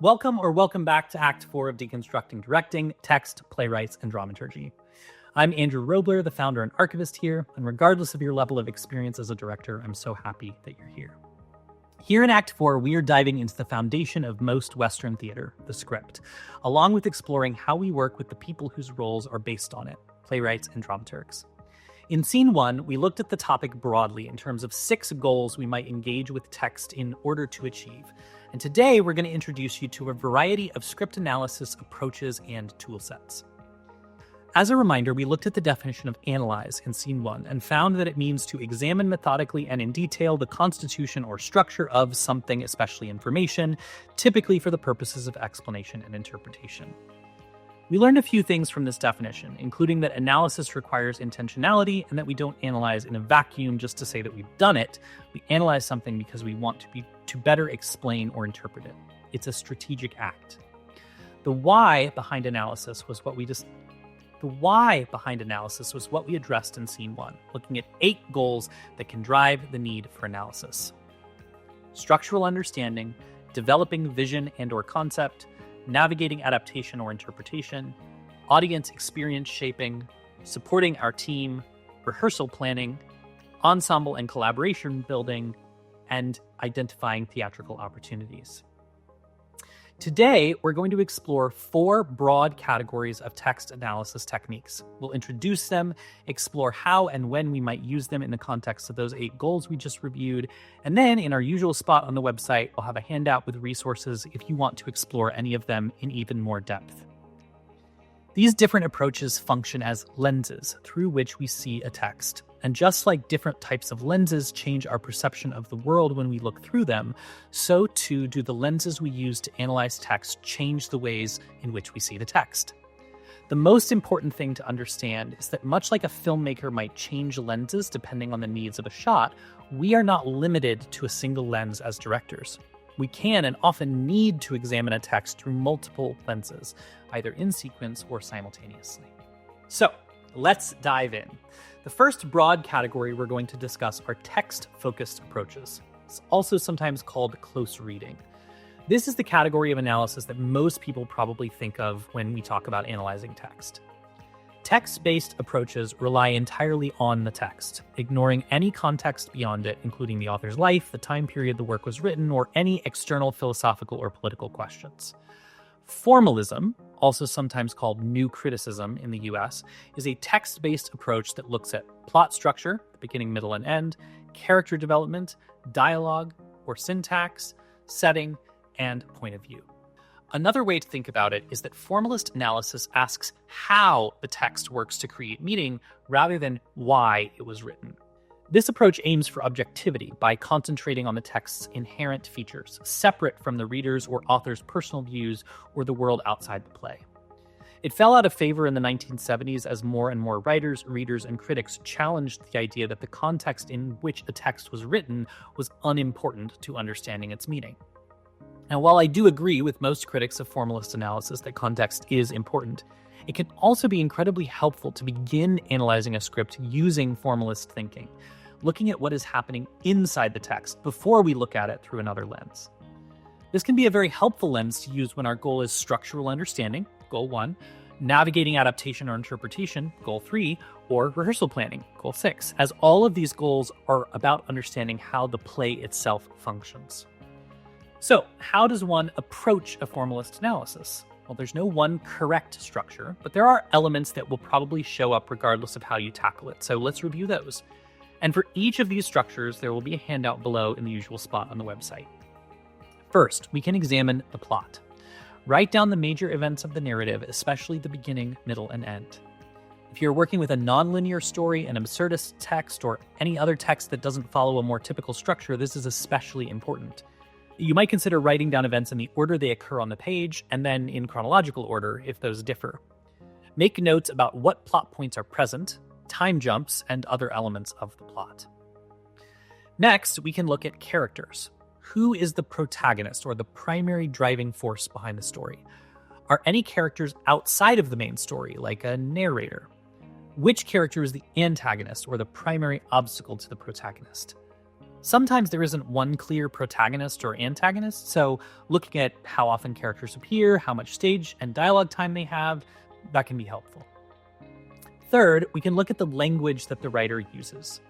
Welcome back to Act 4 of Deconstructing Directing, Text, Playwrights, and Dramaturgy. I'm Andrew Robler, the founder and archivist here, and regardless of your level of experience as a director, I'm so happy that you're here. Here in Act 4, we are diving into the foundation of most Western theater, the script, along with exploring how we work with the people whose roles are based on it, playwrights and dramaturgs. In Scene 1, we looked at the topic broadly in terms of 6 goals we might engage with text in order to achieve. And today, we're going to introduce you to a variety of script analysis approaches and tool sets. As a reminder, we looked at the definition of analyze in Scene 1 and found that it means to examine methodically and in detail the constitution or structure of something, especially information, typically for the purposes of explanation and interpretation. We learned a few things from this definition, including that analysis requires intentionality and that we don't analyze in a vacuum just to say that we've done it. We analyze something because we want to better explain or interpret it. It's a strategic act. The why behind analysis was what we addressed in Scene 1, looking at 8 goals that can drive the need for analysis. Structural understanding, developing vision and/or concept, navigating adaptation or interpretation, audience experience shaping, supporting our team, rehearsal planning, ensemble and collaboration building, and identifying theatrical opportunities. Today, we're going to explore 4 broad categories of text analysis techniques. We'll introduce them, explore how and when we might use them in the context of those 8 goals we just reviewed, and then in our usual spot on the website, we'll have a handout with resources if you want to explore any of them in even more depth. These different approaches function as lenses through which we see a text. And just like different types of lenses change our perception of the world when we look through them, so too do the lenses we use to analyze text change the ways in which we see the text. The most important thing to understand is that much like a filmmaker might change lenses depending on the needs of a shot, we are not limited to a single lens as directors. We can and often need to examine a text through multiple lenses, either in sequence or simultaneously. So, let's dive in. The first broad category we're going to discuss are text-focused approaches. It's also sometimes called close reading. This is the category of analysis that most people probably think of when we talk about analyzing text. Text-based approaches rely entirely on the text, ignoring any context beyond it, including the author's life, the time period the work was written, or any external philosophical or political questions. Formalism, also sometimes called new criticism in the US, is a text-based approach that looks at plot structure, beginning, middle, and end, character development, dialogue or syntax, setting, and point of view. Another way to think about it is that formalist analysis asks how the text works to create meaning rather than why it was written. This approach aims for objectivity by concentrating on the text's inherent features, separate from the reader's or author's personal views or the world outside the play. It fell out of favor in the 1970s as more and more writers, readers, and critics challenged the idea that the context in which a text was written was unimportant to understanding its meaning. Now, while I do agree with most critics of formalist analysis that context is important, it can also be incredibly helpful to begin analyzing a script using formalist thinking, looking at what is happening inside the text before we look at it through another lens. This can be a very helpful lens to use when our goal is structural understanding, goal 1, navigating adaptation or interpretation, goal 3, or rehearsal planning, goal 6, as all of these goals are about understanding how the play itself functions. So, how does one approach a formalist analysis? Well, there's no one correct structure, but there are elements that will probably show up regardless of how you tackle it. So let's review those. And for each of these structures, there will be a handout below in the usual spot on the website. First, we can examine the plot. Write down the major events of the narrative, especially the beginning, middle, and end. If you're working with a nonlinear story, an absurdist text, or any other text that doesn't follow a more typical structure, this is especially important. You might consider writing down events in the order they occur on the page, and then in chronological order if those differ. Make notes about what plot points are present, time jumps, and other elements of the plot. Next, we can look at characters. Who is the protagonist or the primary driving force behind the story? Are any characters outside of the main story, like a narrator? Which character is the antagonist or the primary obstacle to the protagonist? Sometimes there isn't one clear protagonist or antagonist, so looking at how often characters appear, how much stage and dialogue time they have, that can be helpful. Third, we can look at the language that the writer uses.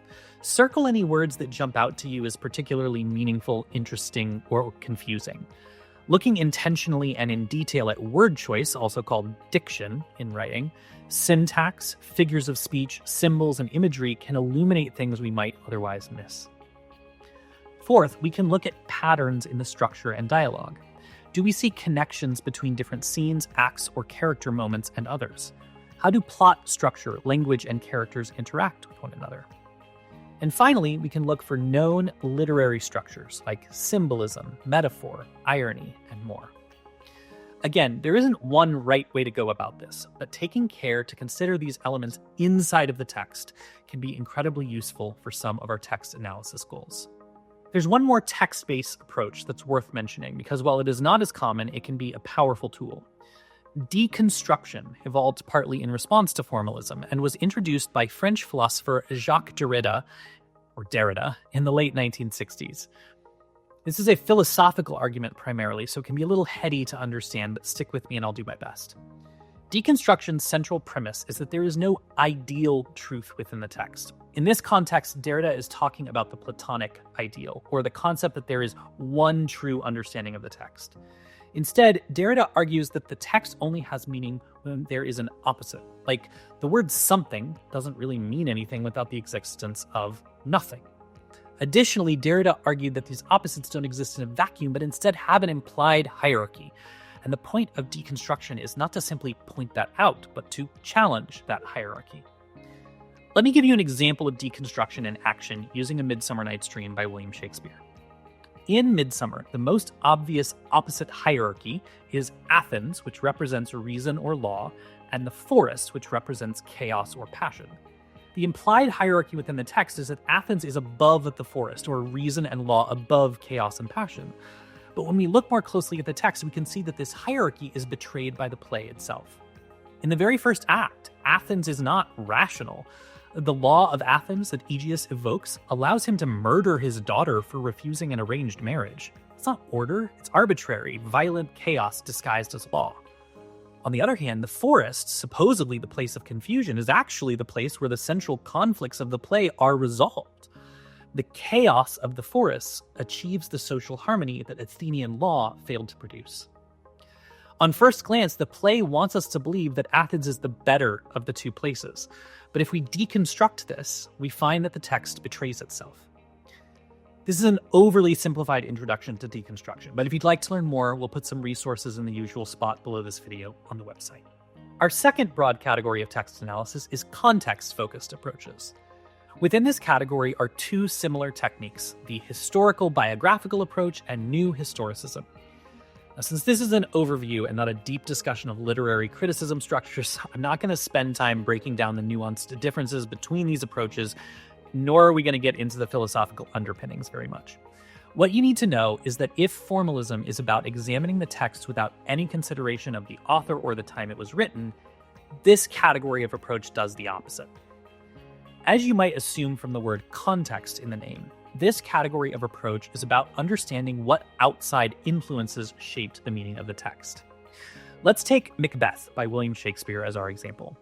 Circle any words that jump out to you as particularly meaningful, interesting, or confusing. Looking intentionally and in detail at word choice, also called diction in writing, syntax, figures of speech, symbols, and imagery can illuminate things we might otherwise miss. Fourth, we can look at patterns in the structure and dialogue. Do we see connections between different scenes, acts, or character moments and others? How do plot, structure, language, and characters interact with one another? And finally, we can look for known literary structures like symbolism, metaphor, irony, and more. Again, there isn't one right way to go about this, but taking care to consider these elements inside of the text can be incredibly useful for some of our text analysis goals. There's one more text-based approach that's worth mentioning because while it is not as common, it can be a powerful tool. Deconstruction evolved partly in response to formalism and was introduced by French philosopher Jacques Derrida, in the late 1960s. This is a philosophical argument primarily, so it can be a little heady to understand, but stick with me and I'll do my best. Deconstruction's central premise is that there is no ideal truth within the text. In this context, Derrida is talking about the Platonic ideal, or the concept that there is one true understanding of the text. Instead, Derrida argues that the text only has meaning when there is an opposite. Like, the word something doesn't really mean anything without the existence of nothing. Additionally, Derrida argued that these opposites don't exist in a vacuum, but instead have an implied hierarchy. And the point of deconstruction is not to simply point that out, but to challenge that hierarchy. Let me give you an example of deconstruction in action using A Midsummer Night's Dream by William Shakespeare. In Midsummer, the most obvious opposite hierarchy is Athens, which represents reason or law, and the forest, which represents chaos or passion. The implied hierarchy within the text is that Athens is above the forest, or reason and law above chaos and passion. But when we look more closely at the text, we can see that this hierarchy is betrayed by the play itself. In the very first act, Athens is not rational. The law of Athens that Aegeus evokes allows him to murder his daughter for refusing an arranged marriage. It's not order, it's arbitrary, violent chaos disguised as law. On the other hand, the forest, supposedly the place of confusion, is actually the place where the central conflicts of the play are resolved. The chaos of the forest achieves the social harmony that Athenian law failed to produce. On first glance, the play wants us to believe that Athens is the better of the two places. But if we deconstruct this, we find that the text betrays itself. This is an overly simplified introduction to deconstruction, but if you'd like to learn more, we'll put some resources in the usual spot below this video on the website. Our second broad category of text analysis is context-focused approaches. Within this category are two similar techniques, the historical biographical approach and new historicism. Now, since this is an overview and not a deep discussion of literary criticism structures, I'm not going to spend time breaking down the nuanced differences between these approaches, nor are we going to get into the philosophical underpinnings very much. What you need to know is that if formalism is about examining the text without any consideration of the author or the time it was written, this category of approach does the opposite. As you might assume from the word context in the name, this category of approach is about understanding what outside influences shaped the meaning of the text. Let's take Macbeth by William Shakespeare as our example.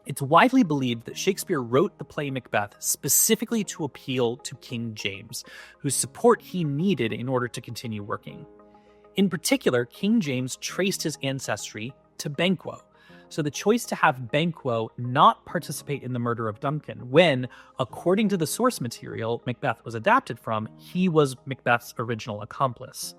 It's widely believed that Shakespeare wrote the play Macbeth specifically to appeal to King James, whose support he needed in order to continue working. In particular, King James traced his ancestry to Banquo, so the choice to have Banquo not participate in the murder of Duncan when, according to the source material Macbeth was adapted from, he was Macbeth's original accomplice.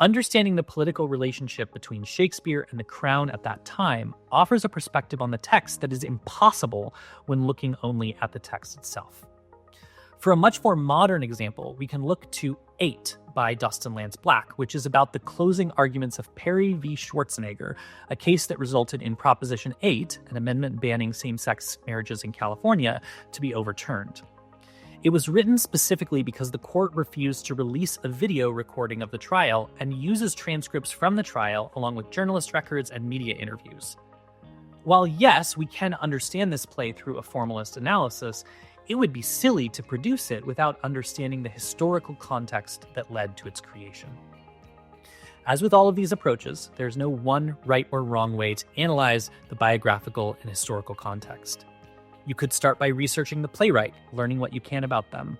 Understanding the political relationship between Shakespeare and the crown at that time offers a perspective on the text that is impossible when looking only at the text itself. For a much more modern example, we can look to 8 by Dustin Lance Black, which is about the closing arguments of Perry v. Schwarzenegger, a case that resulted in Proposition 8, an amendment banning same-sex marriages in California, to be overturned. It was written specifically because the court refused to release a video recording of the trial and uses transcripts from the trial along with journalist records and media interviews. While yes, we can understand this play through a formalist analysis, it would be silly to produce it without understanding the historical context that led to its creation. As with all of these approaches, there's no one right or wrong way to analyze the biographical and historical context. You could start by researching the playwright, learning what you can about them,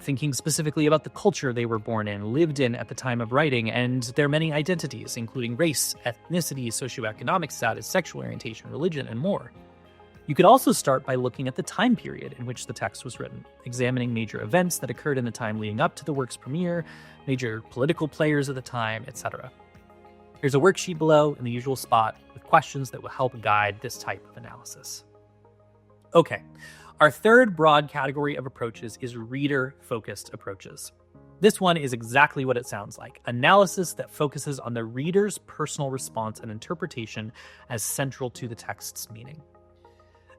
thinking specifically about the culture they were born in, lived in at the time of writing, and their many identities, including race, ethnicity, socioeconomic status, sexual orientation, religion, and more. You could also start by looking at the time period in which the text was written, examining major events that occurred in the time leading up to the work's premiere, major political players of the time, etc. There's a worksheet below in the usual spot with questions that will help guide this type of analysis. Okay, our third broad category of approaches is reader-focused approaches. This one is exactly what it sounds like, analysis that focuses on the reader's personal response and interpretation as central to the text's meaning.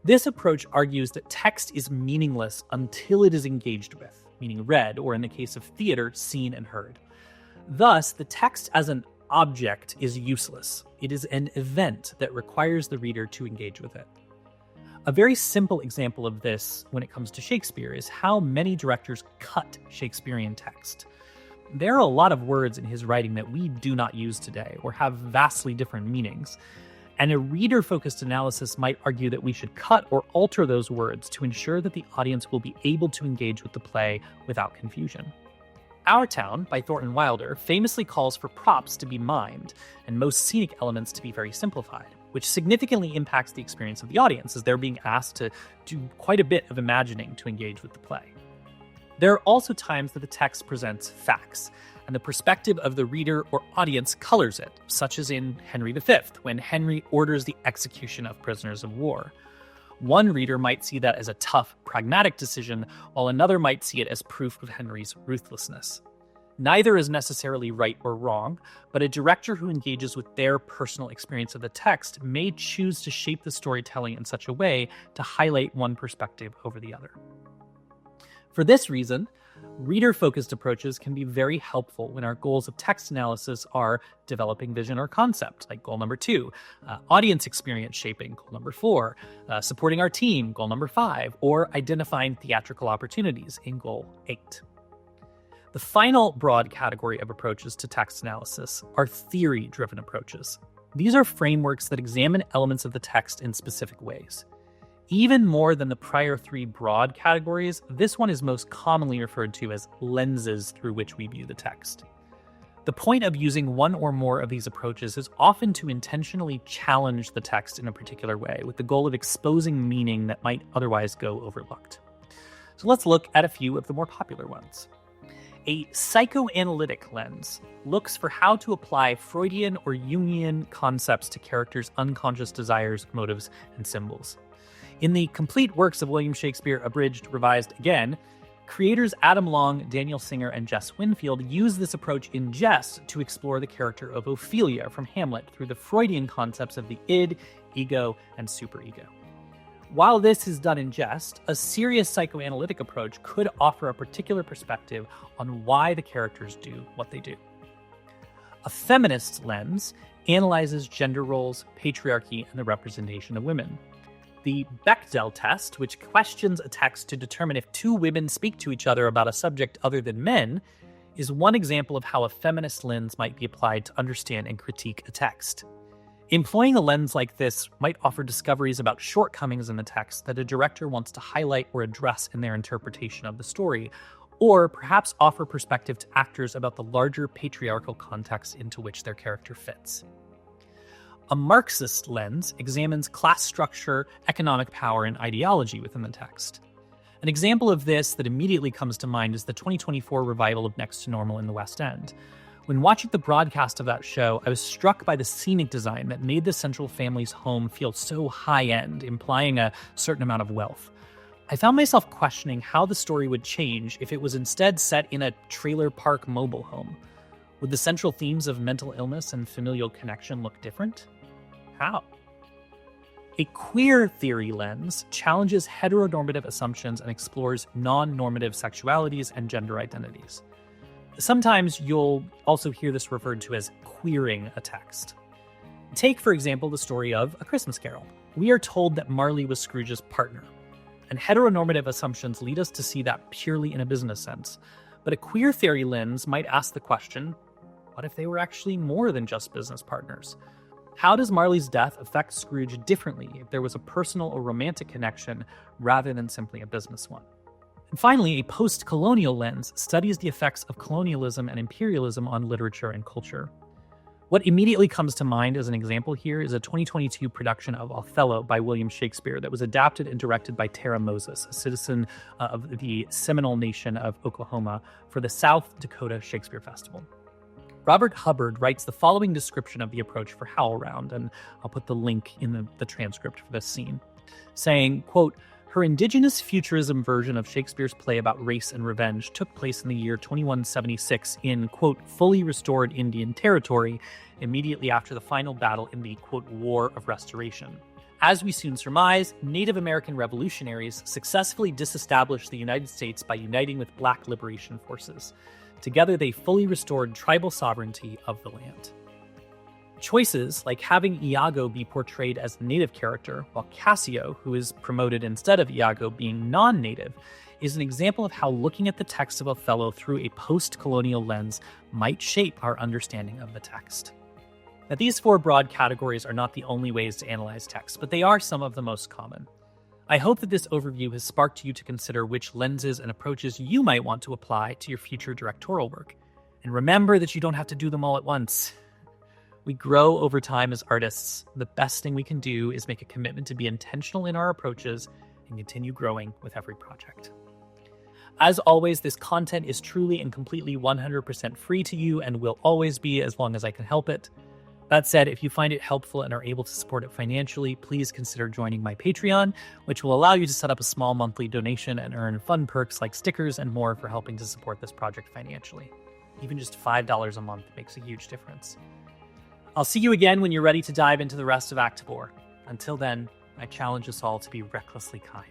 This approach argues that text is meaningless until it is engaged with, meaning read, or in the case of theater, seen and heard. Thus, the text as an object is useless. It is an event that requires the reader to engage with it. A very simple example of this when it comes to Shakespeare is how many directors cut Shakespearean text. There are a lot of words in his writing that we do not use today or have vastly different meanings. And a reader-focused analysis might argue that we should cut or alter those words to ensure that the audience will be able to engage with the play without confusion. Our Town, by Thornton Wilder, famously calls for props to be mimed and most scenic elements to be very simplified, which significantly impacts the experience of the audience as they're being asked to do quite a bit of imagining to engage with the play. There are also times that the text presents facts, and the perspective of the reader or audience colors it, such as in Henry V, when Henry orders the execution of prisoners of war. One reader might see that as a tough, pragmatic decision, while another might see it as proof of Henry's ruthlessness. Neither is necessarily right or wrong, but a director who engages with their personal experience of the text may choose to shape the storytelling in such a way to highlight one perspective over the other. For this reason, reader-focused approaches can be very helpful when our goals of text analysis are developing vision or concept, like goal number 2, audience experience shaping, goal number 4, supporting our team, goal number 5, or identifying theatrical opportunities in goal 8. The final broad category of approaches to text analysis are theory-driven approaches. These are frameworks that examine elements of the text in specific ways. Even more than the prior 3 broad categories, this one is most commonly referred to as lenses through which we view the text. The point of using one or more of these approaches is often to intentionally challenge the text in a particular way, with the goal of exposing meaning that might otherwise go overlooked. So let's look at a few of the more popular ones. A psychoanalytic lens looks for how to apply Freudian or Jungian concepts to characters' unconscious desires, motives, and symbols. In the complete works of William Shakespeare, abridged, revised again, creators Adam Long, Daniel Singer, and Jess Winfield use this approach in jest to explore the character of Ophelia from Hamlet through the Freudian concepts of the id, ego, and superego. While this is done in jest, a serious psychoanalytic approach could offer a particular perspective on why the characters do what they do. A feminist lens analyzes gender roles, patriarchy, and the representation of women. The Bechdel test, which questions a text to determine if 2 women speak to each other about a subject other than men, is one example of how a feminist lens might be applied to understand and critique a text. Employing a lens like this might offer discoveries about shortcomings in the text that a director wants to highlight or address in their interpretation of the story, or perhaps offer perspective to actors about the larger patriarchal context into which their character fits. A Marxist lens examines class structure, economic power, and ideology within the text. An example of this that immediately comes to mind is the 2024 revival of Next to Normal in the West End. When watching the broadcast of that show, I was struck by the scenic design that made the central family's home feel so high-end, implying a certain amount of wealth. I found myself questioning how the story would change if it was instead set in a trailer park mobile home. Would the central themes of mental illness and familial connection look different? How? A queer theory lens challenges heteronormative assumptions and explores non-normative sexualities and gender identities. Sometimes you'll also hear this referred to as queering a text. Take, for example, the story of A Christmas Carol. We are told that Marley was Scrooge's partner. and heteronormative assumptions lead us to see that purely in a business sense. But a queer theory lens might ask the question, what if they were actually more than just business partners? How does Marley's death affect Scrooge differently if there was a personal or romantic connection rather than simply a business one? And finally, a post-colonial lens studies the effects of colonialism and imperialism on literature and culture. What immediately comes to mind as an example here is a 2022 production of Othello by William Shakespeare that was adapted and directed by Tara Moses, a citizen of the Seminole Nation of Oklahoma, for the South Dakota Shakespeare Festival. Robert Hubbard writes the following description of the approach for HowlRound, and I'll put the link in the transcript for this scene, saying, quote, "Her indigenous futurism version of Shakespeare's play about race and revenge took place in the year 2176 in, quote, fully restored Indian territory immediately after the final battle in the, quote, War of Restoration. As we soon surmise, Native American revolutionaries successfully disestablished the United States by uniting with Black liberation forces. Together, they fully restored tribal sovereignty of the land." Choices like having Iago be portrayed as the native character, while Cassio, who is promoted instead of Iago, being non-native, is an example of how looking at the text of Othello through a post-colonial lens might shape our understanding of the text. Now, these four broad categories are not the only ways to analyze text, but they are some of the most common. I hope that this overview has sparked you to consider which lenses and approaches you might want to apply to your future directorial work. And remember that you don't have to do them all at once. We grow over time as artists. The best thing we can do is make a commitment to be intentional in our approaches and continue growing with every project. As always, this content is truly and completely 100% free to you and will always be as long as I can help it. That said, if you find it helpful and are able to support it financially, please consider joining my Patreon, which will allow you to set up a small monthly donation and earn fun perks like stickers and more for helping to support this project financially. Even just $5 a month makes a huge difference. I'll see you again when you're ready to dive into the rest of Act 4. Until then, I challenge us all to be recklessly kind.